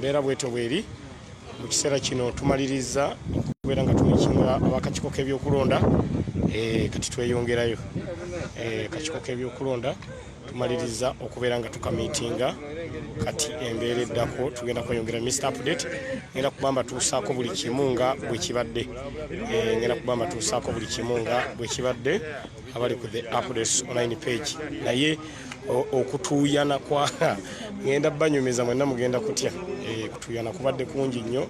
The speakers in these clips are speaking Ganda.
embeera bwetyo bweri mu kiseera kino tumaliriza okubeera nga tumikinga abakakiiko k'ebyokulonda kati tweyongerayo kakiiko k'ebyokulonda tumaliriza okubeera nga tukamiitinga kati embeera eddako tugenda kweyongera Mr. Update ngenda kubamba tuusaako buli kimu nga bwe kibadde abali ku the Updates online page naye okutuuyana kwa ngenda banyumiza mwenna mugenda kutya kutuuyana kubadde kungi nnyo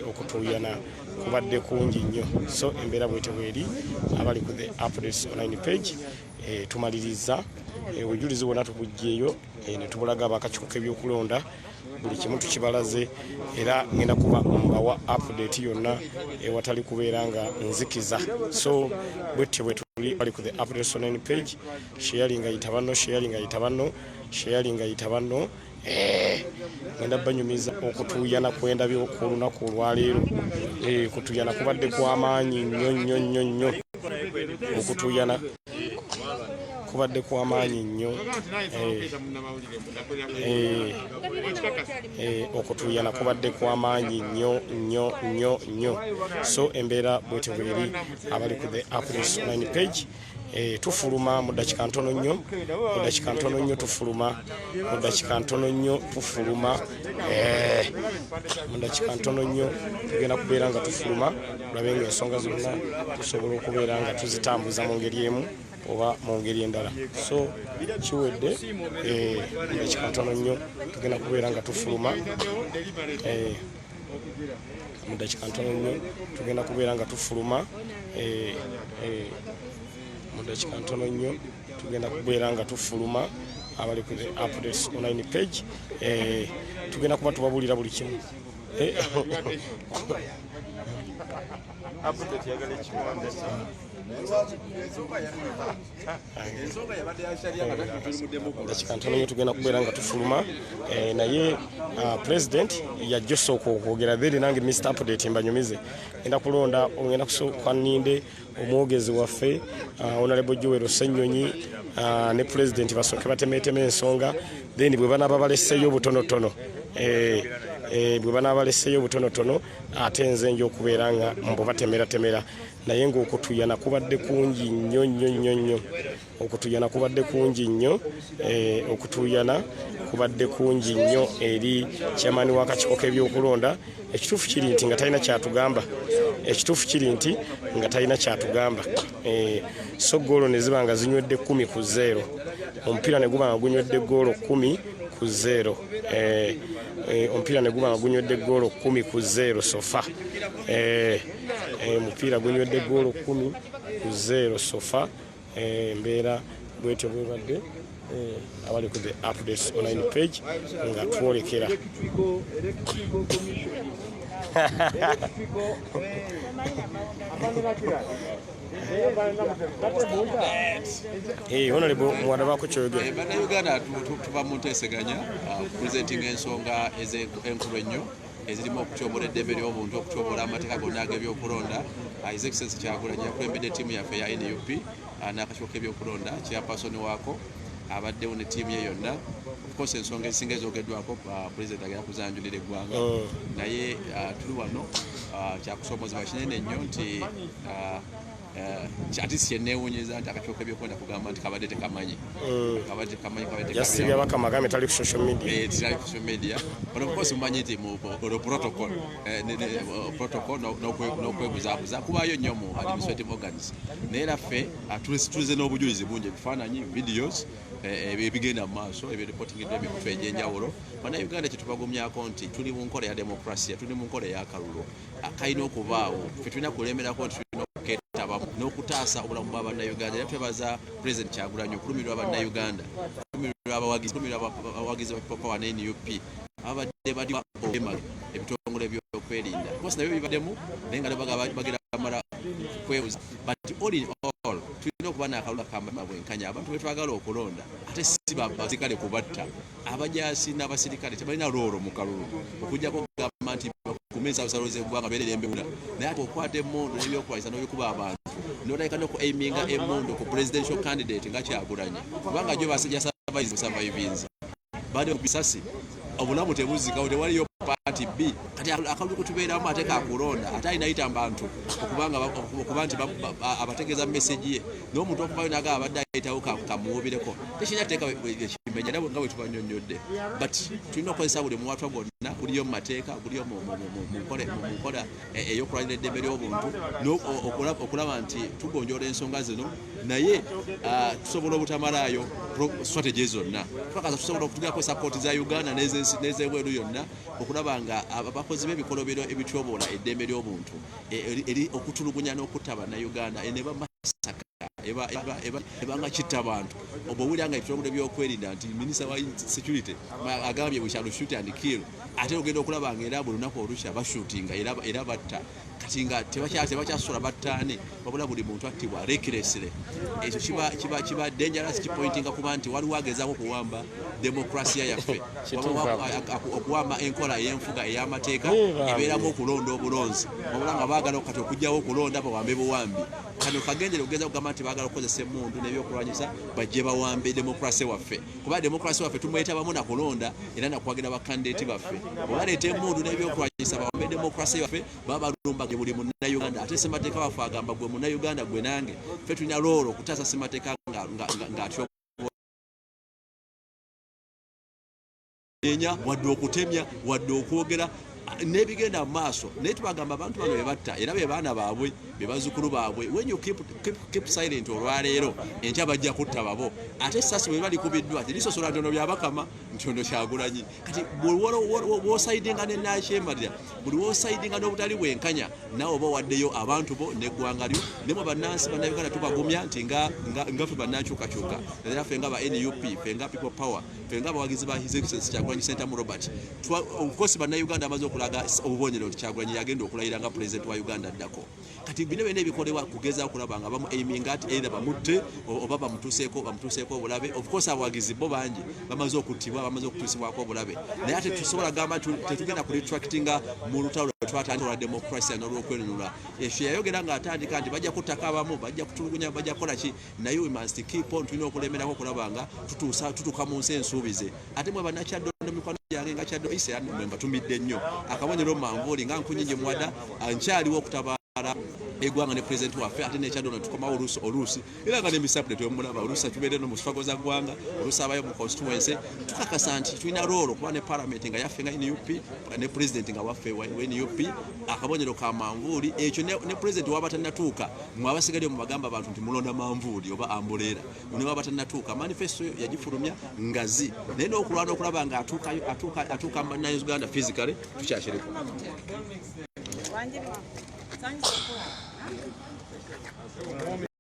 okutuuyana kubadde kungi nnyo so embeera bwete bweri abali ku the Updates online page tumaliriza obujulizi bwonna tubugjeeyo ne tubulaga abakakiiko k'ebyokulonda buli kimu tukibalaze era ngenda kuba mbawa update yonna ewatali kubeera nga nzikiza so bwetyo bwe tuli bali ku the Updates online page sharing yitabano ngenda banyumiza okutuuyana kwendabyo ku lunaku olwaleero kutuuyana kubadde kw'amaanyi nnyo okutuuyana kubadde kw'amaanyi nnyo okutuuyana kubadde kw'amaanyi nnyo so embeera bwetyo bweri abali ku the Updates online page tufuluma mu ddakiika ntono nnyo tugenda kubeera nga tufuluma tulabe nga ensonga zonna tusobola okubeera nga tuzitambuza mu ngeri emu oba mu ngeri endala so kiwedde mu ddakiika ntono nnyo tugenda kubeera nga tufuluma abali ku the Updates online page tugenda kuba tubabuulira buli kimu dakikantono tugenda kubeera nga tufuluma naye president yajja osooka okwogera then nange Mr. Update mbanyumize ngenda kulonda ogenda kusooka nninde omwogezi waffe Honorable Joel Ssenyonyi ne president basooke batemeeteme ensonga then bwe banaaba balesseeyo obutonotono ate nze nja okubeera nga mbo batemera naye ng'okutuuyana kubadde kungi nnyo eri chairman w'akakiiko k'ebyokulonda ekituufu kiri nti nga talina kyatugamba so goolo ne ziba nga zinywedde 10-0 omupiira ne guba nga gunywedde goolo 10-0 omupiira ne guba nga gunywedde goolo 10-0 sofa omupiira gunywedde goolo 10-0 sofa embeera bwetyo bwebadde abali ku the Updates online page nga twolekera Honorable Mwada bako kyoge Bannayuganda tuba mu nteeseganya presenting ensonga enkulu ennyo ezirimu okutyoboola eddembe ly'obuntu okutyoboola amateeka gonna ag'ebyokulonda His Excellency Kyagulanyi yakulembedde ttiimu yaffe ya NUP n'akakiiko k'ebyokulonda chairperson waako abaddewo ne ttiimu ye yonna of course ensonga ezisinga ezoogeddwako president agenda kuzanjulira eggwanga naye tuli wano kyakusoomozebwa kinene nnyo nti ati kyenneewuunyiza nti akakiiko k'ebyokulonda kugamba nti kabadde tekamanyi yasibya bakama gambe tali ku social media but of course mumanyi nti mu protocol n'okwebuzaabuza kubaayo nnyo mu administrative organs naye laffe tulize n'obujulizi bungi ebifaananyi videos ebigenda mu maaso ebireporting by'emikutu egy'enjawulo bannayuganda kyetubagumyako nti tuli mu nkola ya demokrasiya tuli mu nkola ey'akalulu kalina okubaawo ffe tulina kulemerako nti tulina okuketabamu n'okutaasa obulamu bw'abannayuganda era twebaza president Kyagulanyi okulumirwa abannayuganda abawagizi ba papa wa NUP abadde bali ebitongole by'okwerinda kosi nabyo bibaddemu naye nga bagenda bamala kwebuza but all in all tulina okuba n'akalulu ak'amabwenkanya abantu betwagala okulonda ate si bazikale kubatta abajaasi n'abasirikale tebalina loolo mu kalulu okujjako okugamba nti kumeza abasalo z'eggwanga beerera embewula naye ate okwata emmundu n'ebyokwayisa n'obikuba abantu n'otandika n'okuaiminga emmundu ku presidential candidate nga Kyagulanyi kubanga jo yasurvivinze bade bisasi obulamu tebuzikawo tewaliyo party B kati akalulu kutubeeramu ate kakulonda ate alina ayita abantu okuba nti abategeeza message ye n'omuntu okuvayo naga abadde ayitawo kamuwubireko tekirina tteeka kimenya nga bwe tubanyonnyodde but tulina okukozesa buli muwatwa gwonna guliyo mu mateeka guliyo mu nkola ey'okulwanira eddembe ly'obuntu okulaba nti tugonjoola ensonga zino naye tusobola obutamalayo strategy zonna twakaza tusobola okutugirako sapoti za Uganda n'ezebweru yonna okulaba nga abakozi b'ebikolobero ebityoboola eddembe ly'obuntu eri okutulugunya n'okutta bannayuganda ne bamasaka ebanga kitta abantu obwowulira nga ebitongole by'okwerinda nti minisita wa security agambye we shall shoot and kill ate ogenda okulaba nga era buli lunaku olukya bashutinga era batta kati nga tebakyasobola battaane wabula buli muntu attibwa recklessly ekyo kiba dangerous kipointinga kuba nti waliwo agezaako okuwamba demokrasiya yaffe okuwamba enkola ey'enfuga ey'amateeka ebeeramu okulonda obulonzi wabula nga baagala kati okugyawo okulonda bawambe buwambi kano kagendere okugeza kugamba nti baagala okukozesa emmundu n'ebyokulwanyisa bajje bawambe demokrasiya waffe kuba demokrasiya waffe tumwetabamu nakulonda era nakwagira bakandidati baffe obaleeta emmundu n'ebyokulwanyisa bawambe demokrasiya waffe baba balumba buli munnayuganda ate ssemateeka waffe agamba gwe munnayuganda gwe nange ffe tulina loolo okutaasa ssemateeka ng'atyo wadde okutemya wadde okwogera nebigenda mu maaso naye tubagamba abantu bano bebatta era be baana baabwe be bazzukulu baabwe when you keep silent olwaleero enkya bajja kutta babo ate essasi bwe balikubiddwa terisosola ntono byabakama ntono kyagulanyi kati bw'osaidinga ne nakyemalira buli w'osaidinga n'obutali bwenkanya nawe oba waddeyo abantu bo n'eggwanga lyo ne mu bannansi bannayuganda tubagumya nti nga ffe bannakyukakyuka era ffe nga ba NUP ffe nga people power ffe nga abawagizi ba His Excellency Kyagulanyi Ssentamu Robert of bannayuganda amaze okulaga obubonero nti Kyagulanyi yagenda okulayira nga president wa Uganda addako kati bino byonna ebikolewa kugeza okulaba nga bamu aiminga ati either bamutte oba bamutuuseeko obulabe of course abawagizi bo bangi bamaze okuttibwa bamaze okutuusibwako obulabe naye ate tusobola gamba tetugenda ku retractinga mu lutalo twatandika demokrasiya n'olwokwenunula ekyo yayogera ng'atandika nti bajja kuttako abamu bajja kutulugunya bajja kukola ki naye we must keep on tulina okulemerako okulaba nga tutuuka mu nsi ensuubize ate mwe bannakyaddondo mikwano gyange nga kyaddo ise mwe mbatumidde nnyo akabonero manvuuli nga nkunyinyi mwada nkyaliwo okutabaala eggwanga ne president waffe ate nekyaddono tukomawo oluusi era nga nemisapule twemulaba oluusi tubeere no mu sifago za ggwanga oluusi abayo mu constituency tukakasa nti tulina roolo kuba ne parliament nga yaffe nga NUP ne president nga waffe wa NUP akabonero ka manvuuli ekyo ne president waba tannatuuka mwe abasigadde mu bagamba abantu nti mulonda manvuuli oba ambuleera ne waba tannatuuka manifesto yagifulumya ngazi naye n'okulwana okulaba nga atuuka Uganda physically tukyakiriko